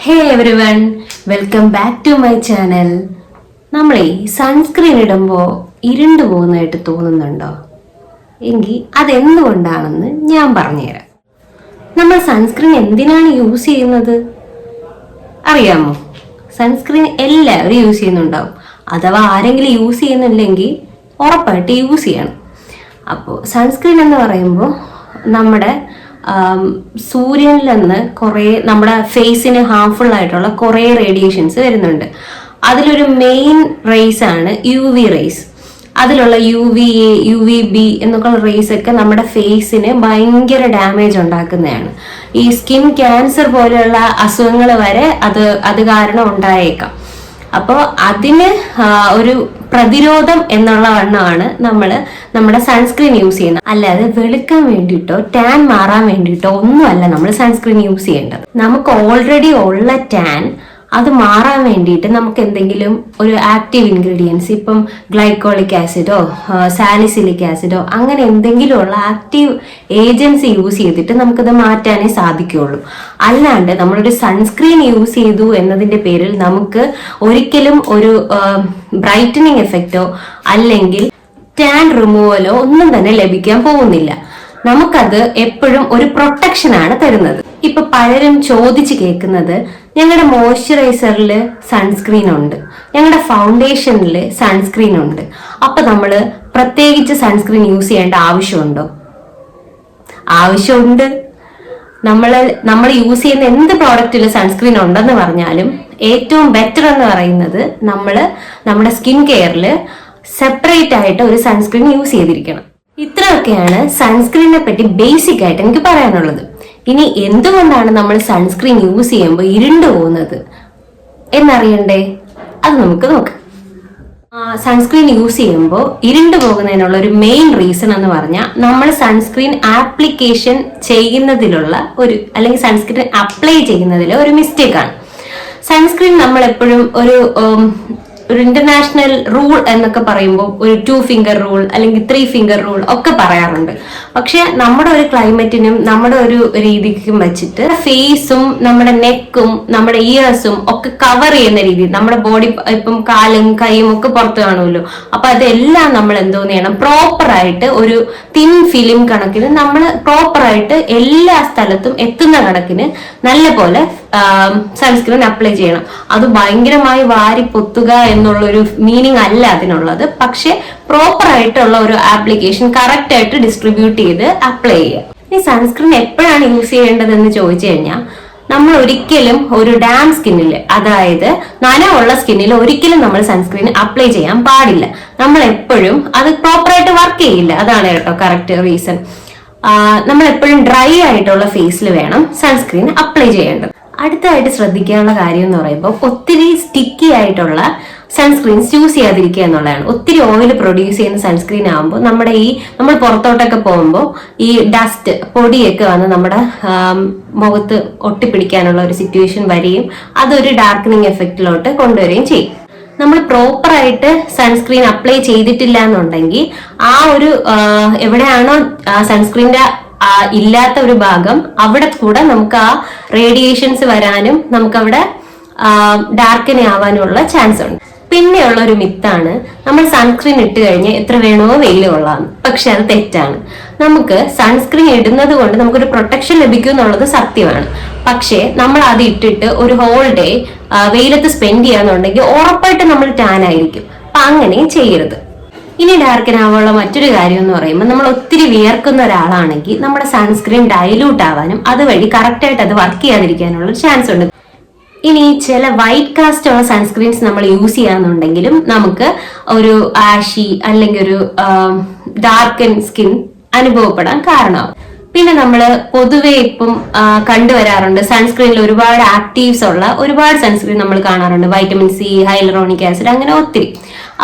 Hey everyone, welcome back to my channel. നമ്മളെ sunscreen ഇടുമ്പോൾ ഇരുണ്ടു പോകുന്നതായിട്ട് തോന്നുന്നുണ്ടോ? എങ്കിൽ അതെന്തുകൊണ്ടാണെന്ന് ഞാൻ പറഞ്ഞുതരാം. നമ്മൾ സൺസ്ക്രീൻ എന്തിനാണ് യൂസ് ചെയ്യുന്നത് അറിയാമോ? സൺസ്ക്രീൻ എല്ലാവരും യൂസ് ചെയ്യുന്നുണ്ടാവും. അഥവാ ആരെങ്കിലും യൂസ് ചെയ്യുന്നില്ലെങ്കിൽ ഉറപ്പായിട്ട് യൂസ് ചെയ്യണം. അപ്പോൾ സൺസ്ക്രീൻ എന്ന് പറയുമ്പോൾ നമ്മുടെ സൂര്യനിൽ നിന്ന് കുറേ നമ്മുടെ ഫേസിന് ഹാർംഫുൾ ആയിട്ടുള്ള കുറേ റേഡിയേഷൻസ് വരുന്നുണ്ട്. അതിലൊരു മെയിൻ റേസ് ആണ് UV റേസ്. അതിലുള്ള UVA, UVB എന്നൊക്കെയുള്ള റേസ് ഒക്കെ നമ്മുടെ ഫേസിന് ഭയങ്കര ഡാമേജ് ഉണ്ടാക്കുന്നതാണ്. ഈ സ്കിൻ ക്യാൻസർ പോലെയുള്ള അസുഖങ്ങൾ വരെ അത് കാരണം ഉണ്ടായേക്കാം. അപ്പോൾ അതിന് ഒരു പ്രതിരോധം എന്നുള്ള വണ്ണമാണ് നമ്മുടെ സൺസ്ക്രീൻ യൂസ് ചെയ്യുന്നത്. അല്ലാതെ വെളുക്കാൻ വേണ്ടിയിട്ടോ ടാൻ മാറാൻ വേണ്ടിയിട്ടോ ഒന്നുമല്ല നമ്മൾ സൺസ്ക്രീൻ യൂസ് ചെയ്യേണ്ടത്. നമുക്ക് ഓൾറെഡി ഉള്ള ടാൻ അത് മാറാൻ വേണ്ടിയിട്ട് നമുക്ക് എന്തെങ്കിലും ഒരു ആക്റ്റീവ് ഇൻഗ്രീഡിയൻസ്, ഇപ്പം ഗ്ലൈക്കോളിക് ആസിഡോ സാലിസിലിക് ആസിഡോ അങ്ങനെ എന്തെങ്കിലും ഉള്ള ആക്റ്റീവ് ഏജൻസി യൂസ് ചെയ്തിട്ട് നമുക്കത് മാറ്റാനേ സാധിക്കുകയുള്ളൂ. അല്ലാണ്ട് നമ്മളൊരു സൺസ്ക്രീൻ യൂസ് ചെയ്തു എന്നതിന്റെ പേരിൽ നമുക്ക് ഒരിക്കലും ഒരു ബ്രൈറ്റനിങ് എഫക്റ്റോ അല്ലെങ്കിൽ ടാൻ റിമൂവലോ ഒന്നും തന്നെ ലഭിക്കാൻ പോകുന്നില്ല. നമുക്കത് എപ്പോഴും ഒരു പ്രൊട്ടക്ഷൻ ആണ് തരുന്നത്. ഇപ്പൊ പലരും ചോദിച്ചു കേൾക്കുന്നത്, ഞങ്ങളുടെ മോയ്സ്ചറൈസറിൽ സൺസ്ക്രീൻ ഉണ്ട്, ഞങ്ങളുടെ ഫൗണ്ടേഷനിൽ സൺസ്ക്രീൻ ഉണ്ട്, അപ്പൊ നമ്മൾ പ്രത്യേകിച്ച് സൺസ്ക്രീൻ യൂസ് ചെയ്യേണ്ട ആവശ്യമുണ്ടോ? ആവശ്യമുണ്ട്. നമ്മൾ യൂസ് ചെയ്യുന്ന എന്ത് പ്രോഡക്റ്റിൽ സൺസ്ക്രീൻ ഉണ്ടെന്ന് പറഞ്ഞാലും ഏറ്റവും ബെറ്റർ എന്ന് പറയുന്നത് നമ്മുടെ സ്കിൻ കെയറിൽ സെപ്പറേറ്റ് ആയിട്ട് ഒരു സൺസ്ക്രീൻ യൂസ് ചെയ്തിരിക്കണം. ഇത്രയൊക്കെയാണ് സൺസ്ക്രീനെ പറ്റി ബേസിക് ആയിട്ട് എനിക്ക് പറയാനുള്ളത്. ഇനി എന്തുകൊണ്ടാണ് നമ്മൾ സൺസ്ക്രീൻ യൂസ് ചെയ്യുമ്പോൾ ഇരുണ്ടു പോകുന്നത് എന്നറിയണ്ടേ? അത് നമുക്ക് നോക്കാം. സൺസ്ക്രീൻ യൂസ് ചെയ്യുമ്പോൾ ഇരുണ്ടു പോകുന്നതിനുള്ള ഒരു മെയിൻ റീസൺ എന്ന് പറഞ്ഞാൽ നമ്മൾ സൺസ്ക്രീൻ ആപ്ലിക്കേഷൻ ചെയ്യുന്നതിലുള്ള അല്ലെങ്കിൽ സൺസ്ക്രീൻ അപ്ലൈ ചെയ്യുന്നതിലെ ഒരു മിസ്റ്റേക്കാണ്. സൺസ്ക്രീൻ നമ്മൾ എപ്പോഴും ഒരു ഇന്റർനാഷണൽ റൂൾ എന്നൊക്കെ പറയുമ്പോൾ ഒരു 2 ഫിംഗർ റൂൾ അല്ലെങ്കിൽ 3 ഫിംഗർ റൂൾ ഒക്കെ പറയാറുണ്ട്. പക്ഷെ നമ്മുടെ ഒരു ക്ലൈമറ്റിനും നമ്മുടെ ഒരു രീതിക്കും വെച്ചിട്ട് ഫേസും നമ്മുടെ നെക്കും നമ്മുടെ ഇയേഴ്സും ഒക്കെ കവർ ചെയ്യുന്ന രീതി, നമ്മുടെ ബോഡി ഇപ്പം കാലും കൈയും ഒക്കെ പുറത്ത് കാണുമല്ലോ, അപ്പൊ അതെല്ലാം നമ്മൾ എന്തോന്ന് ചെയ്യണം, പ്രോപ്പറായിട്ട് ഒരു തിൻ ഫിലിം കണക്കിന് നമ്മൾ പ്രോപ്പറായിട്ട് എല്ലാ സ്ഥലത്തും എത്തുന്ന കണക്കിന് നല്ല പോലെ സൺസ്ക്രീൻ അപ്ലൈ ചെയ്യണം. അത് ഭയങ്കരമായി വാരി പൊത്തുക എന്നുള്ളൊരു മീനിങ് അല്ല അതിനുള്ളത്. പക്ഷെ പ്രോപ്പർ ആയിട്ടുള്ള ഒരു ആപ്ലിക്കേഷൻ കറക്റ്റ് ആയിട്ട് ഡിസ്ട്രിബ്യൂട്ട് ചെയ്ത് അപ്ലൈ ചെയ്യുക. ഈ സൺസ്ക്രീൻ എപ്പോഴാണ് യൂസ് ചെയ്യേണ്ടതെന്ന് ചോദിച്ചു കഴിഞ്ഞാൽ, നമ്മൾ ഒരിക്കലും ഒരു ഡാം സ്കിന്നിൽ, അതായത് നനവുള്ള സ്കിന്നിൽ ഒരിക്കലും നമ്മൾ സൺസ്ക്രീൻ അപ്ലൈ ചെയ്യാൻ പാടില്ല. നമ്മൾ എപ്പോഴും അത് പ്രോപ്പറായിട്ട് വർക്ക് ചെയ്യില്ല. അതാണ് കേട്ടോ കറക്റ്റ് റീസൺ. നമ്മൾ എപ്പോഴും ഡ്രൈ ആയിട്ടുള്ള ഫേസിൽ വേണം സൺസ്ക്രീൻ അപ്ലൈ ചെയ്യേണ്ടത്. അടുത്തായിട്ട് ശ്രദ്ധിക്കാനുള്ള കാര്യം എന്ന് പറയുമ്പോൾ, ഒത്തിരി സ്റ്റിക്കി ആയിട്ടുള്ള സൺസ്ക്രീൻസ് യൂസ് ചെയ്യാതിരിക്കുക എന്നുള്ളതാണ്. ഒത്തിരി ഓയിൽ പ്രൊഡ്യൂസ് ചെയ്യുന്ന സൺസ്ക്രീൻ ആകുമ്പോൾ നമ്മൾ പുറത്തോട്ടൊക്കെ പോകുമ്പോൾ ഈ ഡസ്റ്റ് പൊടിയൊക്കെ വന്ന് നമ്മുടെ മുഖത്ത് ഒട്ടിപ്പിടിക്കാനുള്ള ഒരു സിറ്റുവേഷൻ വരികയും അതൊരു ഡാർക്കനിങ് എഫക്റ്റിലോട്ട് കൊണ്ടുവരികയും ചെയ്യും. നമ്മൾ പ്രോപ്പറായിട്ട് സൺസ്ക്രീൻ അപ്ലൈ ചെയ്തിട്ടില്ല എന്നുണ്ടെങ്കിൽ ആ ഒരു എവിടെയാണോ സൺസ്ക്രീൻ്റെ ഇല്ലാത്ത ഒരു ഭാഗം, അവിടെ കൂടെ നമുക്ക് ആ റേഡിയേഷൻസ് വരാനും നമുക്കവിടെ ഡാർക്കനി ആവാനുള്ള ചാൻസ് ഉണ്ട്. പിന്നെയുള്ള ഒരു മിത്താണ്, നമ്മൾ സൺസ്ക്രീൻ ഇട്ട് കഴിഞ്ഞാൽ എത്ര വേണോ വെയിൽ കൊള്ളാം. പക്ഷെ അത് തെറ്റാണ്. നമുക്ക് സൺസ്ക്രീൻ ഇടുന്നത് കൊണ്ട് നമുക്കൊരു പ്രൊട്ടക്ഷൻ ലഭിക്കും എന്നുള്ളത് സത്യമാണ്. പക്ഷേ നമ്മൾ അത് ഇട്ടിട്ട് ഒരു ഹോൾ ഡേ വെയിലത്ത് സ്പെൻഡ് ചെയ്യാന്നുണ്ടെങ്കിൽ ഉറപ്പായിട്ട് നമ്മൾ ടാൻ ആയിരിക്കും. അപ്പൊ അങ്ങനെയും ചെയ്യരുത്. ഇനി ഡാർക്കൻ ആവാനുള്ള മറ്റൊരു കാര്യം എന്ന് പറയുമ്പോൾ, നമ്മൾ ഒത്തിരി വിയർക്കുന്ന ഒരാളാണെങ്കിൽ നമ്മുടെ സൺസ്ക്രീൻ ഡൈലൂട്ട് ആവാനും അതുവഴി കറക്റ്റായിട്ട് അത് വർക്ക് ചെയ്യാതിരിക്കാനുള്ള ചാൻസ് ഉണ്ട്. ഇനി ചില വൈറ്റ് കാസ്റ്റ് ഉള്ള സൺസ്ക്രീൻസ് നമ്മൾ യൂസ് ചെയ്യാന്നുണ്ടെങ്കിലും നമുക്ക് ഒരു ആഷി അല്ലെങ്കിൽ ഒരു ഡാർക്കൻ സ്കിൻ അനുഭവപ്പെടാൻ കാരണമാവും. പിന്നെ നമ്മൾ പൊതുവെ ഇപ്പം കണ്ടുവരാറുണ്ട്, സൺസ്ക്രീനിൽ ഒരുപാട് ആക്റ്റീവ്സ് ഉള്ള ഒരുപാട് സൺസ്ക്രീൻ നമ്മൾ കാണാറുണ്ട്. വൈറ്റമിൻ സി, ഹൈലറോണിക് ആസിഡ്, അങ്ങനെ ഒത്തിരി.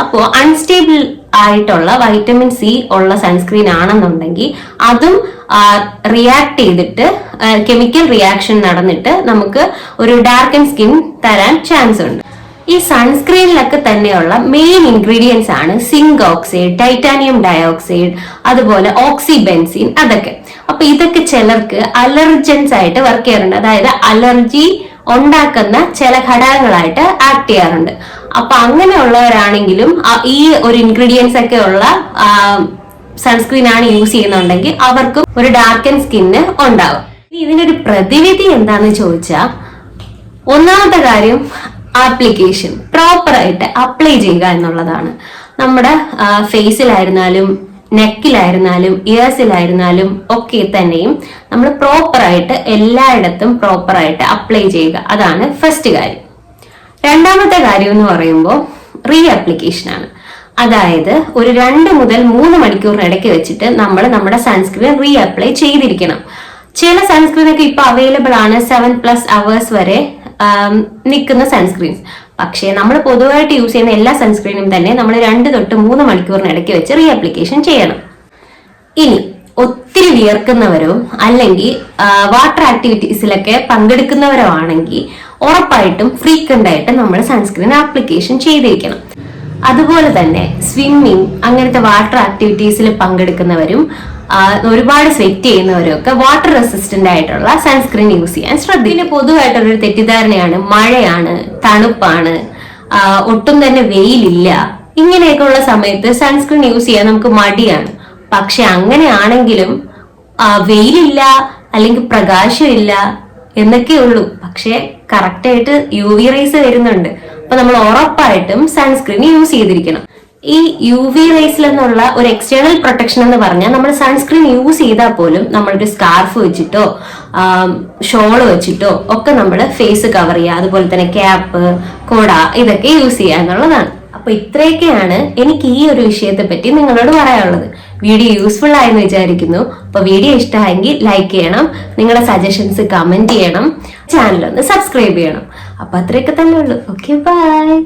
അപ്പോൾ അൺസ്റ്റേബിൾ ആയിട്ടുള്ള വൈറ്റമിൻ സി ഉള്ള സൺസ്ക്രീൻ ആണെന്നുണ്ടെങ്കിൽ അതും റിയാക്ട് ചെയ്തിട്ട് കെമിക്കൽ റിയാക്ഷൻ നടന്നിട്ട് നമുക്ക് ഒരു ഡാർക്കൻ സ്കിൻ തരാൻ ചാൻസ് ഉണ്ട്. ഈ സൺസ്ക്രീനിലൊക്കെ തന്നെയുള്ള മെയിൻ ഇൻഗ്രീഡിയൻസ് ആണ് സിങ്ക് ഓക്സൈഡ്, ടൈറ്റാനിയം ഡയോക്സൈഡ്, അതുപോലെ ഓക്സിബെൻസിൻ, അതൊക്കെ. അപ്പൊ ഇതൊക്കെ ചിലർക്ക് അലർജൻസ് ആയിട്ട് വർക്ക് ചെയ്യാറുണ്ട്. അതായത് അലർജി ഉണ്ടാക്കുന്ന ചില ഘടകങ്ങളായിട്ട് ആക്ട് ചെയ്യാറുണ്ട്. അപ്പൊ അങ്ങനെയുള്ളവരാണെങ്കിലും ഈ ഒരു ഇൻഗ്രീഡിയൻസ് ഒക്കെ ഉള്ള സൺസ്ക്രീൻ ആണ് യൂസ് ചെയ്യുന്നുണ്ടെങ്കിൽ അവർക്കും ഒരു ഡാർക്കൻ സ്കിന്ന് ഉണ്ടാവും. ഇതിനൊരു പ്രതിവിധി എന്താന്ന് ചോദിച്ചാൽ, ഒന്നാമത്തെ കാര്യം ആപ്ലിക്കേഷൻ പ്രോപ്പർ ആയിട്ട് അപ്ലൈ ചെയ്യുക എന്നുള്ളതാണ്. നമ്മുടെ ഫേസിലായിരുന്നാലും നെക്കിലായിരുന്നാലും ഇയേഴ്സിലായിരുന്നാലും ഒക്കെ തന്നെയും നമ്മൾ പ്രോപ്പറായിട്ട് എല്ലായിടത്തും പ്രോപ്പറായിട്ട് അപ്ലൈ ചെയ്യുക. അതാണ് ഫസ്റ്റ് കാര്യം. രണ്ടാമത്തെ കാര്യം എന്ന് പറയുമ്പോൾ റീ ആപ്ലിക്കേഷൻ ആണ്. അതായത് ഒരു 2 മുതൽ 3 മണിക്കൂറിന് ഇടയ്ക്ക് വെച്ചിട്ട് നമ്മൾ നമ്മുടെ സൺസ്ക്രീൻ റീ അപ്ലൈ ചെയ്തിരിക്കണം. ചില സൺസ്ക്രീൻ ഒക്കെ ഇപ്പൊ അവൈലബിൾ ആണ് 7+ hours വരെ നിൽക്കുന്ന സൺസ്ക്രീൻസ്. പക്ഷേ നമ്മൾ പൊതുവായിട്ട് യൂസ് ചെയ്യുന്ന എല്ലാ സൺസ്ക്രീനും തന്നെ നമ്മൾ 2 തൊട്ട് 3 മണിക്കൂറിന് ഇടയ്ക്ക് വെച്ച് റീ ആപ്ലിക്കേഷൻ ചെയ്യണം. ഇനി ഒത്തിരി വിയർക്കുന്നവരോ അല്ലെങ്കിൽ വാട്ടർ ആക്ടിവിറ്റീസിലൊക്കെ പങ്കെടുക്കുന്നവരോ ആണെങ്കിൽ ഉറപ്പായിട്ടും ഫ്രീക്വന്റ് ആയിട്ട് നമ്മൾ സൺസ്ക്രീൻ ആപ്ലിക്കേഷൻ ചെയ്തിരിക്കണം. അതുപോലെ തന്നെ സ്വിമ്മിങ് അങ്ങനത്തെ വാട്ടർ ആക്ടിവിറ്റീസിൽ പങ്കെടുക്കുന്നവരും ഒരുപാട് സ്വെറ്റ് ചെയ്യുന്നവരും ഒക്കെ വാട്ടർ റെസിസ്റ്റന്റ് ആയിട്ടുള്ള സൺസ്ക്രീൻ യൂസ് ചെയ്യാൻ ശ്രദ്ധിക്കുക. പൊതുവായിട്ടുള്ളൊരു തെറ്റിദ്ധാരണയാണ് മഴയാണ്, തണുപ്പാണ്, ഒട്ടും തന്നെ വെയിലില്ല, ഇങ്ങനെയൊക്കെ ഉള്ള സമയത്ത് സൺസ്ക്രീൻ യൂസ് ചെയ്യാൻ നമുക്ക് മടിയാണ്. പക്ഷെ അങ്ങനെയാണെങ്കിലും വെയിലില്ല അല്ലെങ്കിൽ പ്രകാശമില്ല എന്നൊക്കെ ഉള്ളൂ, പക്ഷെ കറക്റ്റ് ആയിട്ട് UV റേസ് വരുന്നുണ്ട്. അപ്പൊ നമ്മൾ ഉറപ്പായിട്ടും സൺസ്ക്രീൻ യൂസ് ചെയ്തിരിക്കണം. ഈ UV റേസിൽ നിന്നുള്ള ഒരു എക്സ്റ്റേണൽ പ്രൊട്ടക്ഷൻ എന്ന് പറഞ്ഞാൽ നമ്മൾ സൺസ്ക്രീൻ യൂസ് ചെയ്താൽ പോലും നമ്മളൊരു സ്കാർഫ് വെച്ചിട്ടോ ഷോള് വെച്ചിട്ടോ ഒക്കെ നമ്മൾ ഫേസ് കവർ ചെയ്യുക. അതുപോലെ തന്നെ ക്യാപ്പ്, കൊട ഇതൊക്കെ യൂസ് ചെയ്യുക എന്നുള്ളതാണ്. അപ്പൊ ഇത്രയൊക്കെയാണ് എനിക്ക് ഈ ഒരു വിഷയത്തെ പറ്റി നിങ്ങളോട് പറയാനുള്ളത്. വീഡിയോ യൂസ്ഫുൾ ആയെന്ന് വിചാരിക്കുന്നു. അപ്പൊ വീഡിയോ ഇഷ്ടമായെങ്കിൽ ലൈക്ക് ചെയ്യണം, നിങ്ങളുടെ സജഷൻസ് കമന്റ് ചെയ്യണം, ചാനൽ ഒന്ന് സബ്സ്ക്രൈബ് ചെയ്യണം. അപ്പൊ അത്രയൊക്കെ തന്നെ ഉള്ളൂ. Okay, by.